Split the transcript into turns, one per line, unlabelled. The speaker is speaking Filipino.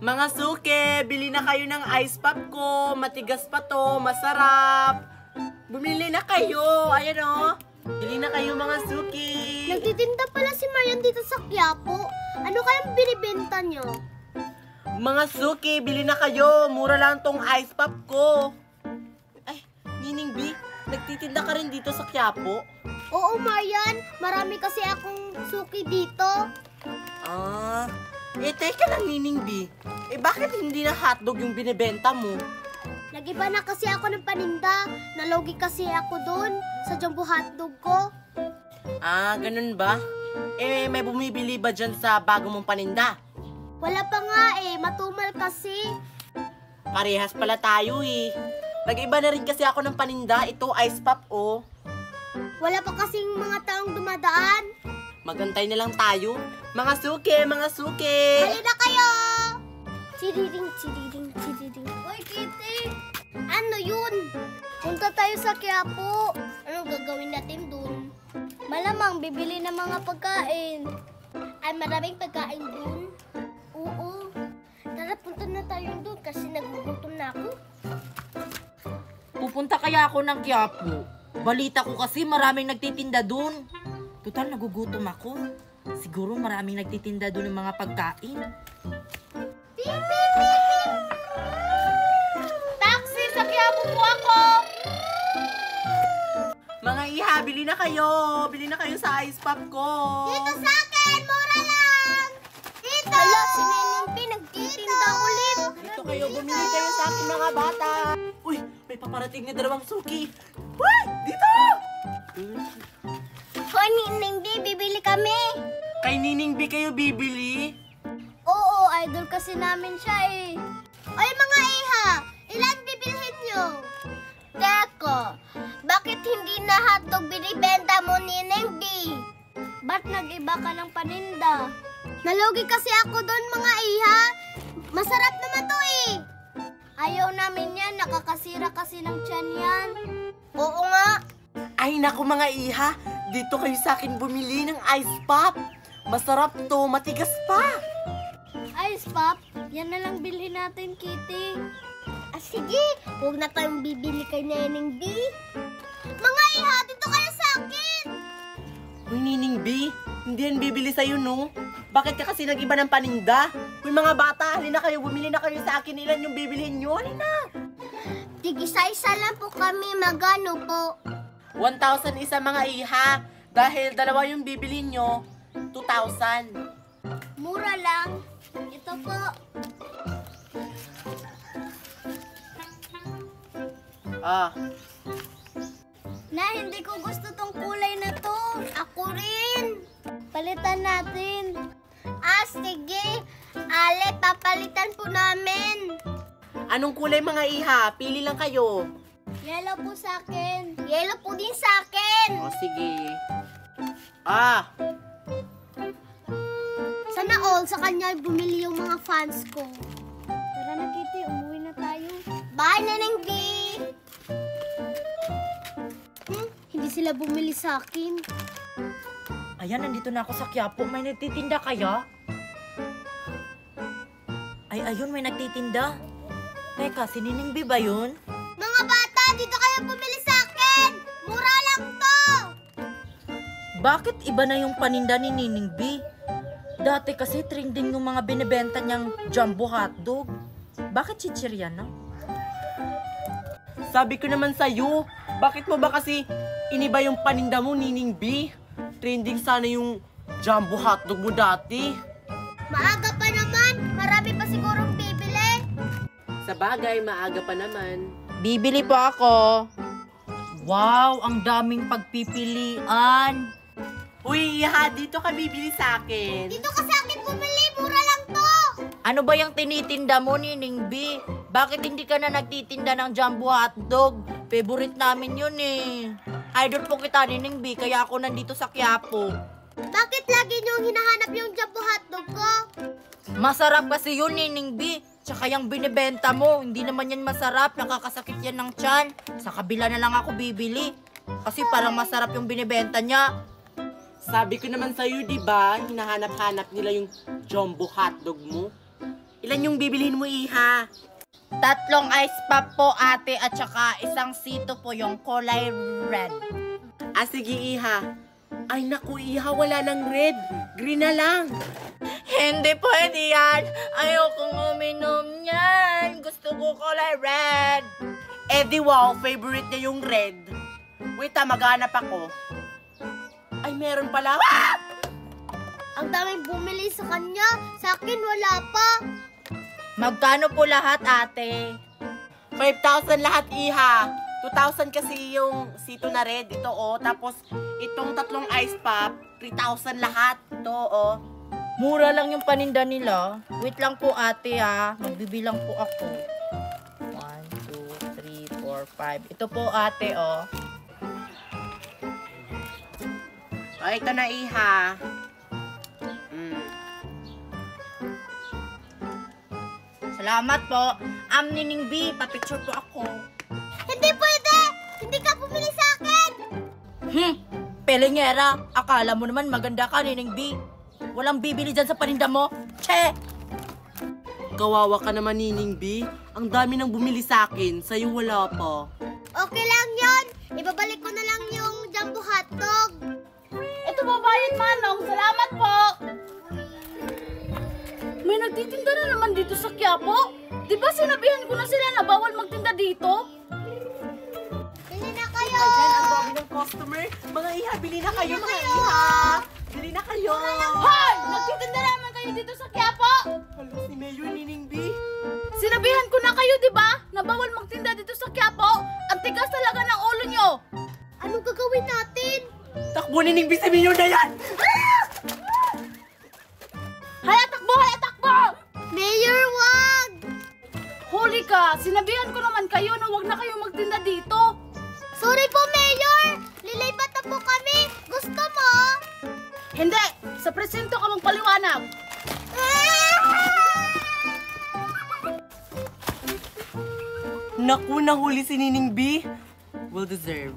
Mga suke, bili na kayo ng ice pop ko. Matigas pa to, masarap. Bumili na kayo. Ayan o. Bili na kayo mga suki.
Nagtitinda pala si Marian dito sa Quiapo. Ano kayang binibenta niyo?
Mga suki, bili na kayo. Mura lang tong ice pop ko. Ay, Nining B, nagtitinda ka rin dito sa Quiapo?
Oo, Marian. Marami kasi akong suki dito.
Teka lang, Nining B. Bakit hindi na hotdog yung binibenta mo?
Nag-iba na kasi ako ng paninda. Nalogi kasi ako doon sa jumbo hotdog ko.
Ganun ba? May bumibili ba dyan sa bago mong paninda?
Wala pa nga matumal kasi.
Parehas pala tayo Nag-iba na rin kasi ako ng paninda. Ito, ice pop
Wala pa kasing mga taong dumadaan.
Magantay na lang tayo. Mga suke, mga suke.
Halina kayo! Chiriring, chiriring, chiriring. Hoy, Kitty! Ano yun? Punta tayo sa Quiapo. Anong gagawin natin dun? Malamang bibili ng mga pagkain. Ay, maraming pagkain dun? Oo. Tara, punta na tayo dun kasi nagugutom na ako.
Pupunta kaya ako ng Quiapo. Balita ko kasi maraming nagtitinda dun. Total, nagugutom ako. Siguro maraming nagtitinda dun ng mga pagkain.
Beep, beep, beep, beep. Taxi, sa Quiapo po ako.
Mga iha, bili na kayo. Bili na kayo sa ice pop ko.
Dito sa akin, mura lang. Dito. Hala, si Neneng P, nagtitinda ulit.
Dito kayo, bumili kayo sa akin mga bata. Uy, may paparating na dalawang suki. Uy, dito!
Hoy, Neneng B, bibili kami.
Kay Nining B kayo bibili?
Oo, idol kasi namin siya Ay, mga iha, ilan bibilhin nyo? Teko, bakit hindi na hotdog binibenta mo, Neneng B? Ba't nag-iba ka ng paninda? Nalugi kasi ako doon, mga iha. Masarap naman to Ayaw namin yan, nakakasira kasi ng tiyan yan. Oo nga.
Ay naku mga iha, dito kayo sa akin bumili ng ice pop. Masarap to, matigas pa.
Ice pop, yan na lang bilhin natin, Kitty. Sige, huwag na tayong bibili kay Neneng B. Mga iha, dito kayo sa akin.
Uy, Nining B, hindi yan bibili sa'yo, no? Bakit ka kasi nag-iba ng paninda? Uy, mga bata, halina kayo, bumili na kayo sa akin. Ilan yung bibilihin nyo? Halina.
Tig-isa-isa lang po kami, magano po?
1,000 isa mga iha. Dahil dalawa yung bibilihin nyo, 2,000.
Mura lang. Ito po. Na, hindi ko gusto tong kulay na to. Ako rin. Palitan natin. Sige. Ale, papalitan po namin.
Anong kulay mga iha? Pili lang kayo.
Yellow po sa akin. Yellow po din sa akin.
Sige.
Sana all sa kanya bumili yung mga fans ko. Tara na, Kitty. Umuwi na tayo. Bye, Neneng B! Hindi sila bumili sa akin.
Ayan, nandito na ako sa Quiapo. May nagtitinda kaya? Ay, ayun, may nagtitinda. Teka, si Nining B ba yun?
Mga bata, dito kayo bumili sa akin! Mura lang to!
Bakit iba na yung paninda ni Nining B? Dati kasi trending yung mga binibenta niyang jumbo hotdog. Bakit chichirya na?
Sabi ko naman sa'yo, bakit mo ba kasi iniba yung paninda mo, Nining B? Trending sana yung jumbo hotdog mo dati.
Maaga pa naman. Marami pa sigurong bibili.
Sa bagay, maaga pa naman.
Bibili po ako. Wow, ang daming pagpipilian.
Uy, iha, dito ka bibili sa akin.
Dito ka sa akin bumili. Mura lang to.
Ano ba yung tinitinda mo, Nining B? Bakit hindi ka na nagtitinda ng jumbo hotdog? Favorite namin yun Idol po kita, Nining B, kaya ako nandito sa Quiapo.
Bakit lagi niyong hinahanap yung jumbo hotdog ko?
Masarap kasi yun, Nining B. Tsaka yung binibenta mo, hindi naman yan masarap. Nakakasakit yan ng tiyan. Sa kabila na lang ako bibili. Kasi parang masarap yung binibenta niya.
Sabi ko naman sa'yo, di ba? Hinahanap-hanap nila yung jumbo hotdog mo. Ilan yung bibilhin mo, Iha?
3 ice pop po, ate, at saka isang sito po yung kulay red.
Ah, sige, Iha. Ay, naku, Iha, wala ng red. Green na lang.
Hindi pwede yan. Ayokong uminom yan. Gusto ko kulay red.
Eh di wow, favorite niya yung red. Wait maghanap ako. Ay, meron pala. Ah!
Ang daming bumili sa kanya. Sa akin, wala pa.
Magkano po lahat, ate?
5,000 lahat, Iha. 2,000 kasi yung sito na red. Ito, oh. Tapos, itong 3 ice pop, 3,000 lahat. Ito, oh.
Mura lang yung paninda nila. Wait lang po, ate, ha. Magbibilang po ako. 1, 2, 3, 4, 5. Ito po, ate, oh.
Oh, ito na, Iha.
Salamat po. Nining B, papicture po ako.
Hindi pwede! Hindi ka bumili sa akin!
Pelengera, akala mo naman maganda ka, Nining B. Walang bibili dyan sa paninda mo. Che!
Kawawa ka naman, Nining B. Ang dami nang bumili sa akin. Sa'yo wala pa.
Okay lang yon. Ibabalik ko na lang yung jumbo hotdog.
Ito babayad, Manong. Salamat po. May nagtitinda na naman dito sa Quiapo. Di ba sinabihan ko na sila na bawal magtinda dito?
Bili na kayo!
Ayan, ang dami ng customer. Mga Iha, bili na kayo, mga Iha. Bili na kayo.
Hoy! Nagtitinda naman kayo dito sa Quiapo.
Hello, si Mayor Nining B.
Sinabihan ko na kayo, di ba? Na bawal magtinda dito sa Quiapo. Ang tigas talaga ng ulo nyo.
Anong gagawin natin?
Takbo, Nining B, sa Mayor na yan.
Hala, takbo! Hala, takbo!
Mayor, wag!
Huli ka! Sinabihan ko naman kayo na wag na kayo magtinda dito.
Sorry po, Mayor! Lilipat na po kami! Gusto mo?
Hindi! Sa presinto ka magpaliwanag.
Naku, nahuli si Nining B. Well deserved.